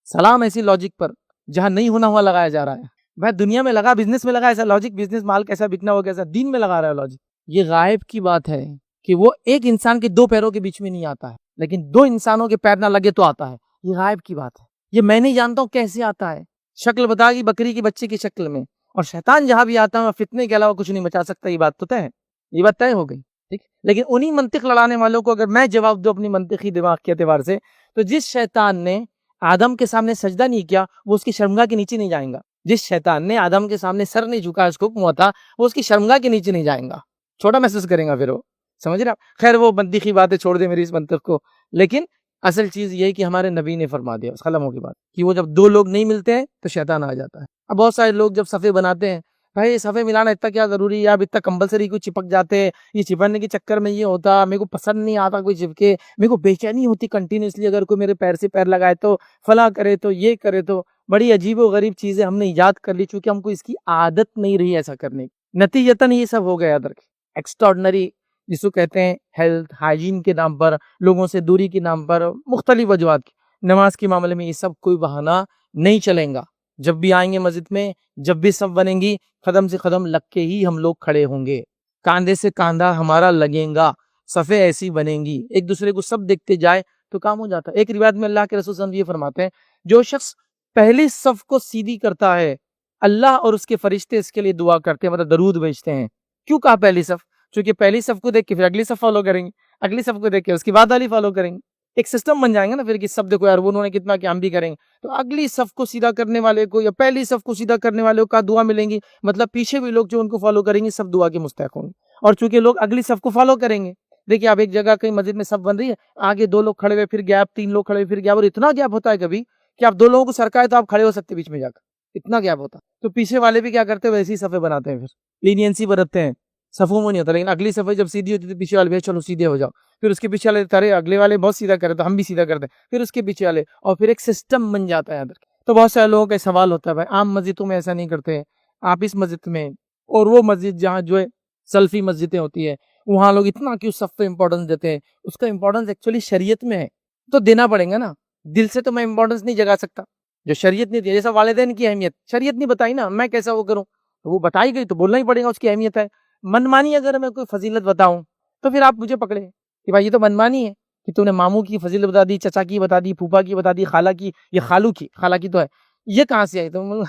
سلام ایسی لاجک پر جہاں نہیں ہونا ہوا لگایا جا رہا ہے۔ بھائی دنیا میں لگا، بزنس میں لگا ایسا لاجک، بزنس مال کیسا بکنا ہو کیسا، دین میں لگا رہا ہے لاجک۔ یہ غائب کی بات ہے کہ وہ ایک انسان کے دو پیروں کے بیچ میں نہیں آتا ہے، لیکن دو انسانوں کے پیر نہ لگے تو آتا ہے، یہ غائب کی بات ہے۔ یہ میں نہیں جانتا ہوں کیسے آتا ہے، شکل بتا گی بکری کی بچے کی شکل میں، اور شیطان جہاں بھی آتا ہے فتنے کے علاوہ کچھ نہیں مچا سکتا، یہ بات تو طے ہے، یہ بات طے ہو گئی، ٹھیک۔ لیکن انہی منطق لڑانے والوں کو اگر میں جواب دوں اپنی منطقی دماغ کے اعتبار سے، تو جس شیطان نے آدم کے سامنے سجدہ نہیں کیا وہ اس کی شرمگاہ کے نیچے نہیں جائیں گا، جس شیطان نے آدم کے سامنے سر نہیں جھکا، اس کو حکم ہوا تھا، وہ اس کی شرمگاہ کے نیچے نہیں جائیں گا، چھوٹا محسوس کریں گا پھر وہ، سمجھ رہے آپ؟ خیر وہ منطقی باتیں چھوڑ دیں میری اس منطق کو، لیکن اصل چیز یہ ہے کہ ہمارے نبی نے فرما دیا اس قلموں کی بات کہ وہ جب دو لوگ نہیں ملتے ہیں تو شیطان آ جاتا ہے۔ اب بہت سارے لوگ جب صفے بناتے ہیں، بھائی صفے ملانا اتنا کیا ضروری ہے، اب اتنا کمپلسری کو چپک جاتے ہیں، یہ چپکنے کے چکر میں یہ ہوتا، میرے کو پسند نہیں آتا کوئی چپکے، میرے کو بے چینی ہوتی کنٹینیوسلی اگر کوئی میرے پیر سے پیر لگائے تو، فلاں کرے تو، یہ کرے تو، بڑی عجیب و غریب چیزیں ہم نے ایجاد کر لی چونکہ ہم کو اس کی عادت نہیں رہی ایسا کرنے کی، نتیجتاً یہ سب ہو گیا درک ایکسٹراڈنری، جس کو کہتے ہیں ہیلتھ ہائیجین کے نام پر، لوگوں سے دوری کے نام پر، مختلف وجوہات کی۔ نماز کے معاملے میں یہ سب کوئی بہانہ نہیں چلیں گا، جب بھی آئیں گے مسجد میں، جب بھی سب بنیں گی، قدم سے قدم لگ کے ہی ہم لوگ کھڑے ہوں گے، کاندھے سے کاندھا ہمارا لگیں گا، صفیں ایسی بنیں گی، ایک دوسرے کو سب دیکھتے جائے تو کام ہو جاتا ہے۔ ایک روایت میں اللہ کے رسول صلی اللہ علیہ وسلم یہ فرماتے ہیں، جو شخص پہلی صف کو سیدھی کرتا ہے، اللہ اور اس کے فرشتے اس کے لیے دعا کرتے ہیں، مطلب درود بھیجتے ہیں۔ کیوں کہا پہلی صف؟ چونکہ پہلی صف کو دیکھ کے پھر اگلی صف فالو کریں گے، اگلی صف کو دیکھ کے اس کی بعد والی فالو کریں گے، ایک سسٹم بن جائیں گے نا پھر کہ سب دیکھو یار انہوں نے کتنا کیا، ہم بھی کریں گے، تو اگلی صف کو سیدھا کرنے والے کو یا پہلی صف کو سیدھا کرنے والے کا دعا ملیں گی، مطلب پیچھے بھی لوگ جو ان کو فالو کریں گے سب دعا کے مستحق ہوں گے، اور چونکہ لوگ اگلی صف کو فالو کریں گے۔ دیکھیے آپ ایک جگہ کہیں مسجد میں صف بن رہی ہے، آگے دو لوگ کھڑے ہوئے پھر گیپ، تین لوگ کھڑے ہوئے پھر گیپ، اور اتنا گیپ ہوتا ہے کبھی کہ آپ دو لوگوں کو سرکائے تو آپ کھڑے ہو سکتے بیچ میں جا کر، اتنا گیپ ہوتا، تو پیچھے والے بھی کیا کرتے ہیں ویسی صفیں بناتے ہیں، پھر لینینسی برتتے ہیں، صفوں میں نہیں ہوتا، لیکن اگلی صفحہ جب سیدھی ہوتی ہے تو پیچھے والے چلو سیدھے ہو جاؤ، پھر اس کے پیچھے والے تارے اگلے والے بہت سیدھا کرے تو ہم بھی سیدھا کرتے ہیں، پھر اس کے پیچھے والے، اور پھر ایک سسٹم بن جاتا ہے ادھر۔ تو بہت سارے لوگوں کا سوال ہوتا ہے بھائی عام مسجدوں میں ایسا نہیں کرتے، آپ اس مسجد میں اور وہ مسجد جہاں جو ہے سلفی مسجدیں ہوتی ہے وہاں لوگ اتنا کیوں صف پہ امپورٹنس دیتے ہیں؟ اس کا امپورٹنس ایکچولی شریعت میں ہے تو دینا پڑے گا نا، دل سے تو میں امپورٹنس نہیں جگا سکتا جو شریعت نہیں دی، جیسا والدین کی اہمیت شریعت نہیں بتائی نا، میں کیسا وہ کروں؟ تو وہ بتائی گئی تو بولنا ہی پڑے گا، اس کی اہمیت ہے۔ منمانی اگر میں کوئی فضیلت بتاؤں تو پھر آپ مجھے پکڑے کہ بھائی یہ تو منمانی ہے کہ تو نے ماموں کی فضیلت بتا دی، چچا کی بتا دی، پھوپھا کی بتا دی، خالہ کی، یہ خالو کی، خالہ کی تو ہے، یہ کہاں سے آئی؟ تو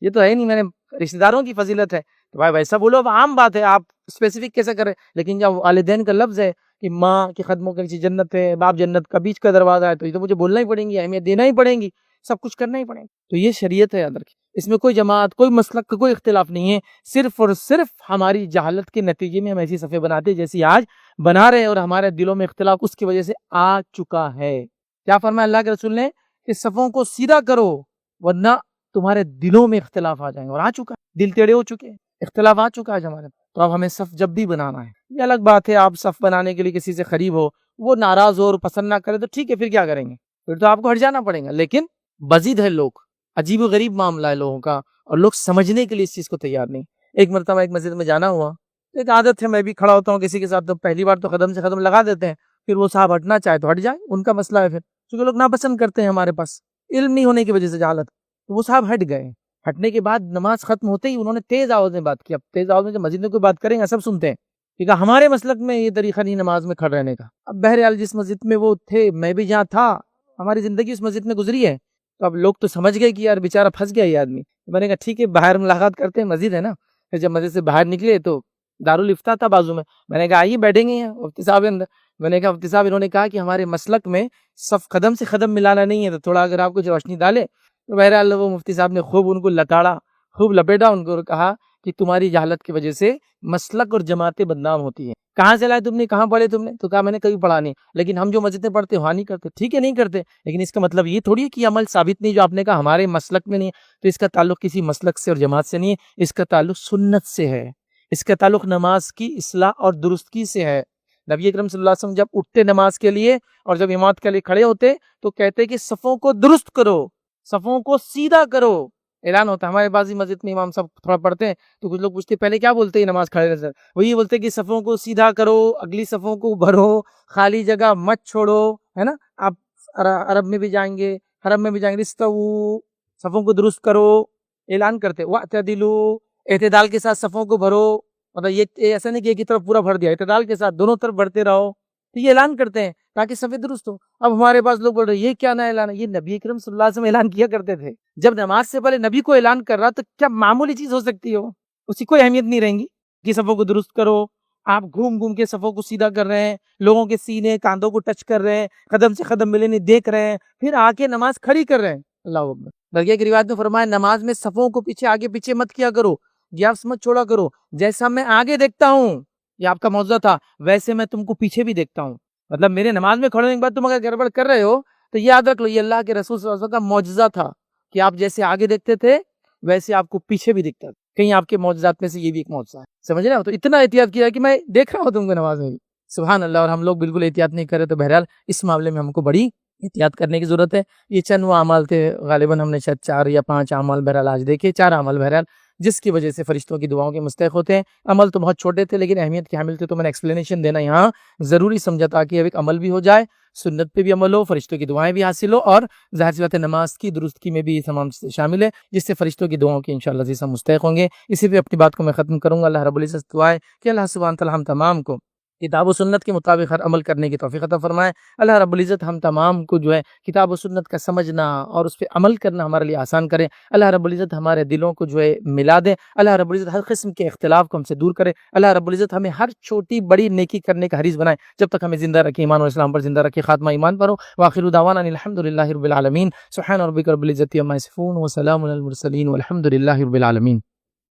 یہ تو ہے نہیں، میں نے رشتہ داروں کی فضیلت ہے تو بھائی ویسا بولو، عام بات ہے، آپ اسپیسیفک کیسے کریں؟ لیکن جب والدین کا لفظ ہے کہ ماں کے قدموں کے نیچے جنت ہے، باپ جنت کا بیچ کا دروازہ ہے، تو یہ تو مجھے بولنا ہی پڑیں گی، اہمیت دینا ہی پڑیں گی، سب کچھ کرنا ہی پڑے گا۔ تو یہ شریعت ہے ادھر کی، اس میں کوئی جماعت کوئی مسلک کا کوئی اختلاف نہیں ہے، صرف اور صرف ہماری جہالت کے نتیجے میں ہم ایسی صفحے بناتے ہیں جیسی آج بنا رہے ہیں، اور ہمارے دلوں میں اختلاف اس کی وجہ سے آ چکا ہے۔ کیا فرمایا اللہ کے رسول نے کہ صفوں کو سیدھا کرو ورنہ تمہارے دلوں میں اختلاف آ جائیں گے، اور آ چکا ہے، دل ٹیڑے ہو چکے ہیں، اختلاف آ چکا ہے ہمارے۔ تو اب ہمیں صف جب بھی بنانا ہے، یہ الگ بات ہے آپ صف بنانے کے لیے کسی سے قریب ہو، وہ ناراض ہو اور پسند نہ کرے تو ٹھیک ہے، پھر کیا کریں گے؟ پھر تو آپ کو ہٹ جانا پڑے گا، لیکن بزید ہے لوگ، عجیب و غریب معاملہ ہے لوگوں کا، اور لوگ سمجھنے کے لیے اس چیز کو تیار نہیں۔ ایک مرتبہ ایک مسجد میں جانا ہوا، ایک عادت ہے میں بھی کھڑا ہوتا ہوں کسی کے ساتھ تو پہلی بار تو قدم سے قدم لگا دیتے ہیں، پھر وہ صاحب ہٹنا چاہے تو ہٹ جائے، ان کا مسئلہ ہے، پھر کیونکہ لوگ ناپسند کرتے ہیں، ہمارے پاس علم نہیں ہونے کی وجہ سے جہالت، تو وہ صاحب ہٹ گئے۔ ہٹنے کے بعد نماز ختم ہوتے ہی انہوں نے تیز آواز میں بات کی، اب تیز آواز میں جب مسجد میں کوئی بات کریں گے سب سنتے ہیں، ٹھیک ہے، ہمارے مسلک میں یہ طریقہ نہیں نماز میں کھڑے رہنے کا۔ اب بہرحال جس مسجد میں وہ تھے، میں بھی جہاں تھا، ہماری زندگی اس مسجد میں گزری ہے، تو اب لوگ تو سمجھ گئے کہ یار بیچارہ پھنس گیا یہ آدمی۔ میں نے کہا ٹھیک ہے باہر ملاقات کرتے ہیں، مسجد ہے نا۔ پھر جب مسجد سے باہر نکلے تو دارالفتہ تھا بازو میں نے کہا آئیے بیٹھیں گے مفتی صاحب اندر۔ میں نے کہا مفتی صاحب، انہوں نے کہا کہ ہمارے مسلک میں صف قدم سے قدم ملانا نہیں ہے، تو تھوڑا اگر آپ کچھ روشنی ڈالے۔ تو بہرحال وہ مفتی صاحب نے خوب ان کو لتاڑا، خوب لپیٹا ان کو، اور کہا کہ تمہاری جہالت کی وجہ سے مسلک اور جماعتیں بدنام ہوتی ہیں۔ کہاں سے لائے تم نے، کہاں پڑھے تم نے؟ تو کہا میں نے کبھی پڑھا نہیں، لیکن ہم جو مسجدیں پڑھتے ہیں وہاں نہیں کرتے۔ ٹھیک ہے نہیں کرتے، لیکن اس کا مطلب یہ تھوڑی ہے کہ عمل ثابت نہیں، جو آپ نے کہا ہمارے مسلک میں نہیں ہے، تو اس کا تعلق کسی مسلک سے اور جماعت سے نہیں ہے، اس کا تعلق سنت سے ہے، اس کا تعلق نماز کی اصلاح اور درستگی سے ہے۔ نبی اکرم صلی اللہ علیہ وسلم جب اٹھتے نماز کے لیے اور جب امامت کے لیے کھڑے ہوتے تو کہتے کہ صفوں کو درست کرو، صفوں کو سیدھا کرو۔ اعلان ہوتا ہے ہمارے بعضی مسجد میں امام صاحب تھوڑا پڑھتے ہیں تو کچھ لوگ پوچھتے پہلے کیا بولتے ہیں نماز کھڑے رہتے، وہ یہ بولتے کہ صفوں کو سیدھا کرو، اگلی صفوں کو بھرو، خالی جگہ مت چھوڑو، ہے نا۔ آپ عرب میں بھی جائیں گے، حرم میں بھی جائیں گے، استووا، صفوں کو درست کرو، اعلان کرتے واعتدلوا، اعتدال کے ساتھ صفوں کو بھرو، مطلب یہ ایسا نہیں کہ ایک ہی طرف پورا بھر دیا، اعتدال کے ساتھ دونوں طرف بڑھتے رہو، تو یہ اعلان کرتے ہیں تاکہ صفیں درست ہو۔ اب ہمارے پاس لوگ بول رہے ہیں یہ کیا نیا اعلان ہے؟ یہ نبی اکرم صلی اللہ علیہ وسلم اعلان کیا کرتے تھے، جب نماز سے پہلے نبی کو اعلان کر رہا تو کیا معمولی چیز ہو سکتی ہو؟ اس کی کوئی اہمیت نہیں رہیں گی کہ صفوں کو درست کرو۔ آپ گھوم گھوم کے صفوں کو سیدھا کر رہے ہیں، لوگوں کے سینے کاندھوں کو ٹچ کر رہے ہیں، قدم سے قدم ملے نہیں دیکھ رہے ہیں، پھر آ کے نماز کھڑی کر رہے ہیں۔ اللہ اکبر۔ درگاہ کی روایت میں فرمایا نماز میں صفوں کو پیچھے آگے پیچھے مت کیا کرو، گیپس مت چھوڑا کرو، جیسا میں آگے دیکھتا ہوں، یہ آپ کا موضوع تھا، ویسے میں تم کو پیچھے بھی دیکھتا ہوں۔ مطلب میرے نماز میں کھڑے ہونے کے بعد تم اگر گڑبڑ کر رہے ہو تو یہ یاد رکھ لو، یہ اللہ کے رسول صلی اللہ علیہ وسلم کا معجزہ تھا کہ آپ جیسے آگے دیکھتے تھے ویسے آپ کو پیچھے بھی دکھتا تھا۔ کہیں آپ کے معجزات میں سے یہ بھی ایک معجزہ ہے، سمجھ رہے ہو؟ تو اتنا احتیاط کیا کہ میں دیکھ رہا ہوں تم کو نماز میں بھی، سبحان اللہ۔ اور ہم لوگ بالکل احتیاط نہیں کرے، تو بہرحال اس معاملے میں ہم کو بڑی احتیاط کرنے کی ضرورت ہے۔ یہ چند وہ اعمال تھے، غالباً ہم نے شاید 4 یا 5 اعمال بہرحال آج دیکھے، 4 اعمال بہرحال جس کی وجہ سے فرشتوں کی دعاؤں کے مستحق ہوتے ہیں۔ عمل تو بہت چھوٹے تھے لیکن اہمیت کے حامل تھے، تو میں نے ایکسپلینیشن دینا یہاں ضروری سمجھا تاکہ اب ایک عمل بھی ہو جائے، سنت پہ بھی عمل ہو، فرشتوں کی دعائیں بھی حاصل ہو، اور ظاہر سی بات ہے نماز کی درستگی میں بھی یہ تمام شامل ہے، جس سے فرشتوں کی دعاؤں کے انشاءاللہ عزیز ہم مستحق ہوں گے۔ اسی پہ اپنی بات کو میں ختم کروں گا۔ اللہ رب العزت دعا ہے کہ اللہ سبحانہ تعالیٰ ہم تمام کو کتاب و سنت کے مطابق ہر عمل کرنے کی توفیق عطا فرمائے۔ اللہ رب العزت ہم تمام کو جو ہے کتاب و سنت کا سمجھنا اور اس پہ عمل کرنا ہمارے لیے آسان کرے۔ اللہ رب العزت ہمارے دلوں کو جو ہے ملا دے۔ اللہ رب العزت ہر قسم کے اختلاف کو ہم سے دور کرے۔ اللہ رب العزت ہمیں ہر چھوٹی بڑی نیکی کرنے کا حریص بنائے، جب تک ہمیں زندہ رکھے، ایمان اور اسلام پر زندہ رکھے، خاتمہ ایمان پر ہو۔ وآخر دعوانا الحمدللہ رب العالمین۔ سبحان ربک رب العزت عما یصفون وسلام علی المرسلین والحمد للہ رب العالمین۔